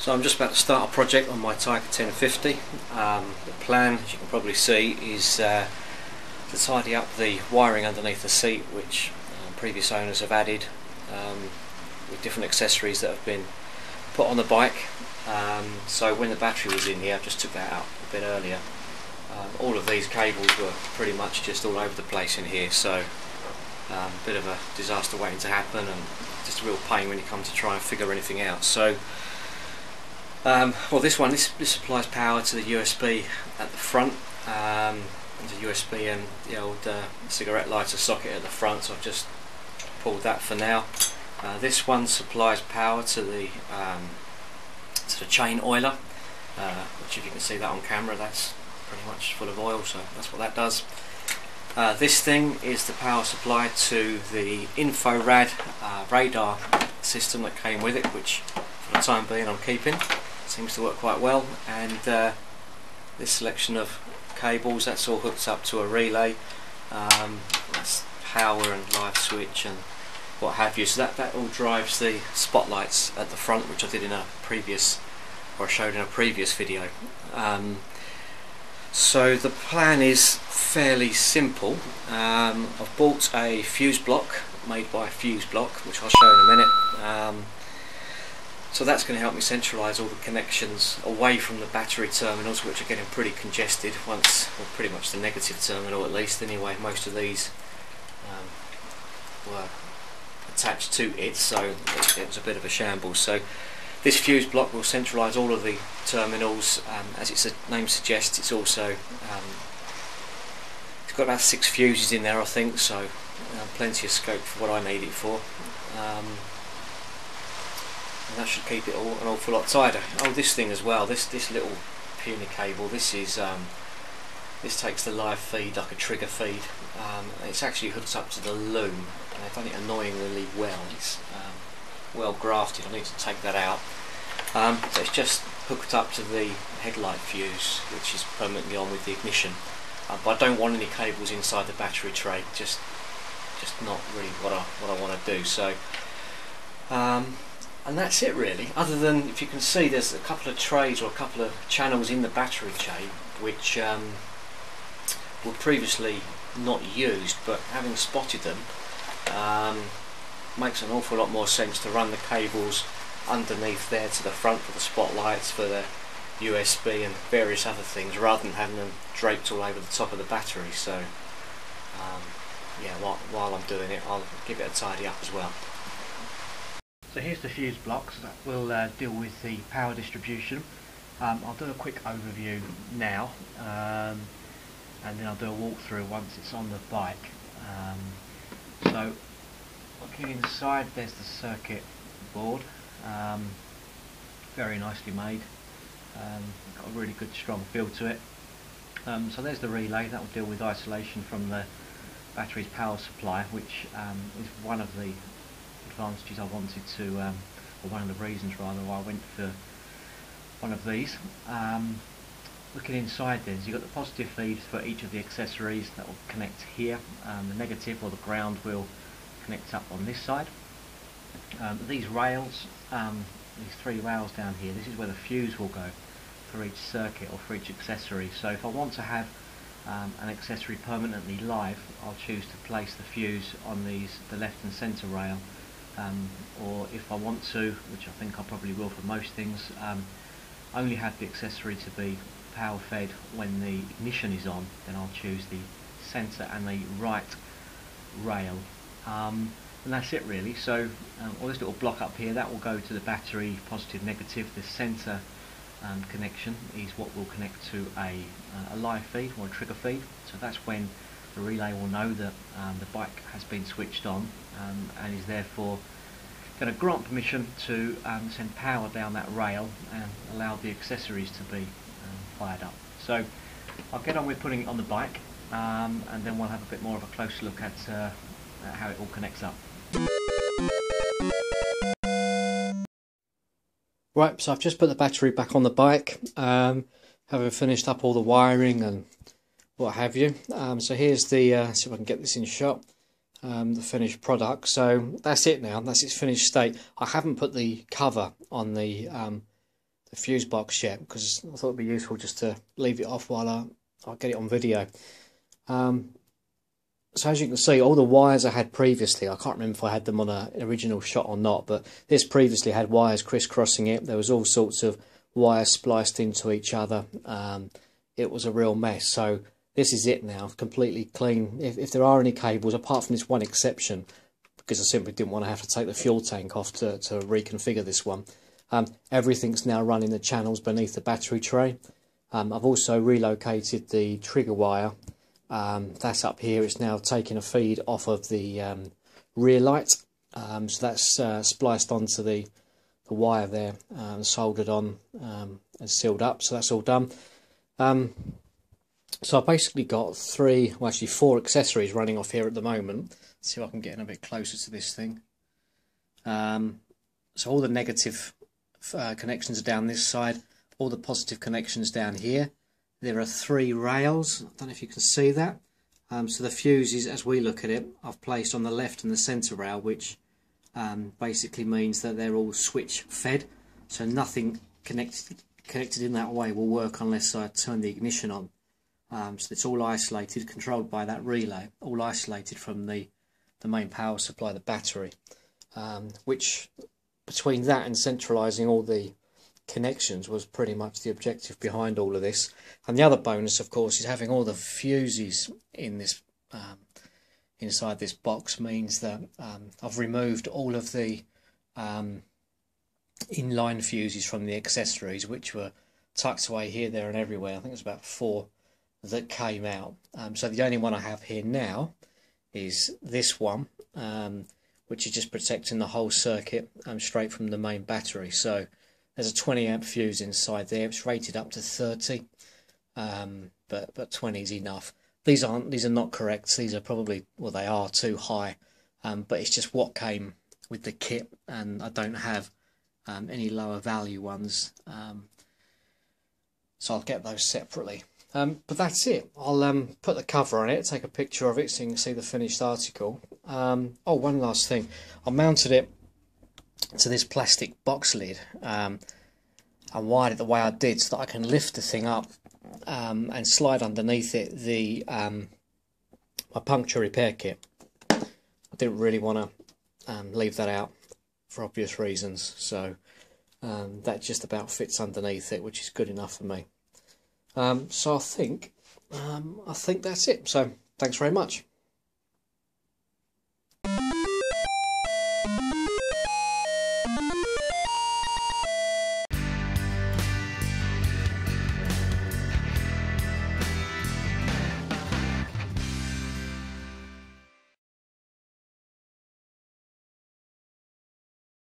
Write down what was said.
So I'm just about to start a project on my Tiger 1050. The plan, as you can probably see, is to tidy up the wiring underneath the seat, which previous owners have added with different accessories that have been put on the bike. So when the battery was in here, I just took that out a bit earlier. All of these cables were pretty much just all over the place in here, so a bit of a disaster waiting to happen, and just a real pain when you come to try and figure anything out. So well, this supplies power to the USB at the front, the USB and the old cigarette lighter socket at the front, so I've just pulled that for now. This one supplies power to the chain oiler, which, if you can see that on camera, that's pretty much full of oil, so that's what that does. This thing is the power supply to the infrared radar system that came with it, which for the time being I'm keeping. Seems to work quite well. And this selection of cables, that's all hooked up to a relay. That's power and live switch and what have you. So that all drives the spotlights at the front, which I did in a previous, or showed in a previous video. So the plan is fairly simple. I've bought a Fuzeblock made by Fuzeblock, which I'll show in a minute. So that's going to help me centralise all the connections away from the battery terminals, which are getting pretty congested once, well, pretty much the negative terminal at least anyway. Most of these were attached to it, so it was a bit of a shambles. So this Fuzeblock will centralise all of the terminals. As its name suggests, it's also it's got about 6 fuses in there, I think, so plenty of scope for what I need it for. And that should keep it all an awful lot tighter. Oh, this thing as well, this little puny cable, this takes the live feed like a trigger feed. It's actually hooked up to the loom, and they've done it annoyingly well. It's well grafted. I need to take that out. So it's just hooked up to the headlight fuse, which is permanently on with the ignition. But I don't want any cables inside the battery tray. Just not really what I want to do. So. And that's it really, other than, if you can see, there's a couple of trays or a couple of channels in the battery tray which were previously not used, but having spotted them, makes an awful lot more sense to run the cables underneath there to the front for the spotlights, for the USB and various other things, rather than having them draped all over the top of the battery. So yeah, while I'm doing it, I'll give it a tidy up as well. So here's the fuse blocks that will deal with the power distribution. I'll do a quick overview now, and then I'll do a walkthrough once it's on the bike. So looking inside, there's the circuit board, very nicely made, got a really good strong feel to it. So there's the relay that will deal with isolation from the battery's power supply, which is one of the advantages I wanted to, or one of the reasons rather why I went for one of these. Looking inside, then, so you've got the positive feed for each of the accessories that will connect here. The negative, or the ground, will connect up on this side. These rails, these 3 rails down here, this is where the fuse will go for each circuit or for each accessory. So if I want to have an accessory permanently live, I'll choose to place the fuse on the left and centre rail. Or if I want to, which I think I probably will for most things, only have the accessory to be power fed when the ignition is on, then I'll choose the centre and the right rail. And that's it really. So all this little block up here, that will go to the battery positive negative. The centre connection is what will connect to a live feed or a trigger feed. So that's when the relay will know that the bike has been switched on, and is therefore going to grant permission to send power down that rail and allow the accessories to be fired up. So I'll get on with putting it on the bike, and then we'll have a bit more of a closer look at how it all connects up. Right, so I've just put the battery back on the bike, having finished up all the wiring and what have you. So here's the, see if I can get this in shot, the finished product. So that's it now, that's its finished state. I haven't put the cover on the fuse box yet, because I thought it'd be useful just to leave it off while I'll get it on video. So as you can see, all the wires I had previously, I can't remember if I had them on an original shot or not, but this previously had wires crisscrossing it. There was all sorts of wires spliced into each other. It was a real mess. So this is it now, completely clean. If there are any cables, apart from this one exception, because I simply didn't want to have to take the fuel tank off to reconfigure this one, everything's now running the channels beneath the battery tray. I've also relocated the trigger wire. That's up here. It's now taking a feed off of the rear light. So that's spliced onto the wire there, soldered on and sealed up. So that's all done. So I've basically got four accessories running off here at the moment. Let's see if I can get in a bit closer to this thing. So all the negative connections are down this side, all the positive connections down here. There are 3 rails. I don't know if you can see that. So the fuses, as we look at it, I've placed on the left and the centre rail, which basically means that they're all switch fed. So nothing connected in that way will work unless I turn the ignition on. So it's all isolated, controlled by that relay, all isolated from the main power supply, the battery. Which, between that and centralising all the connections, was pretty much the objective behind all of this. And the other bonus, of course, is having all the fuses in this inside this box means that I've removed all of the inline fuses from the accessories, which were tucked away here, there and everywhere. I think it's about 4 that came out. So the only one I have here now is this one, which is just protecting the whole circuit straight from the main battery. So there's a 20 amp fuse inside there. It's rated up to 30, but 20 is enough. These are not correct. These are probably, well, they are too high, but it's just what came with the kit, and I don't have any lower value ones, so I'll get those separately. But that's it. I'll put the cover on it, take a picture of it so you can see the finished article. Oh, one last thing. I mounted it to this plastic box lid and wired it the way I did so that I can lift the thing up and slide underneath it my puncture repair kit. I didn't really want to leave that out for obvious reasons, so that just about fits underneath it, which is good enough for me. So I think that's it. So thanks very much.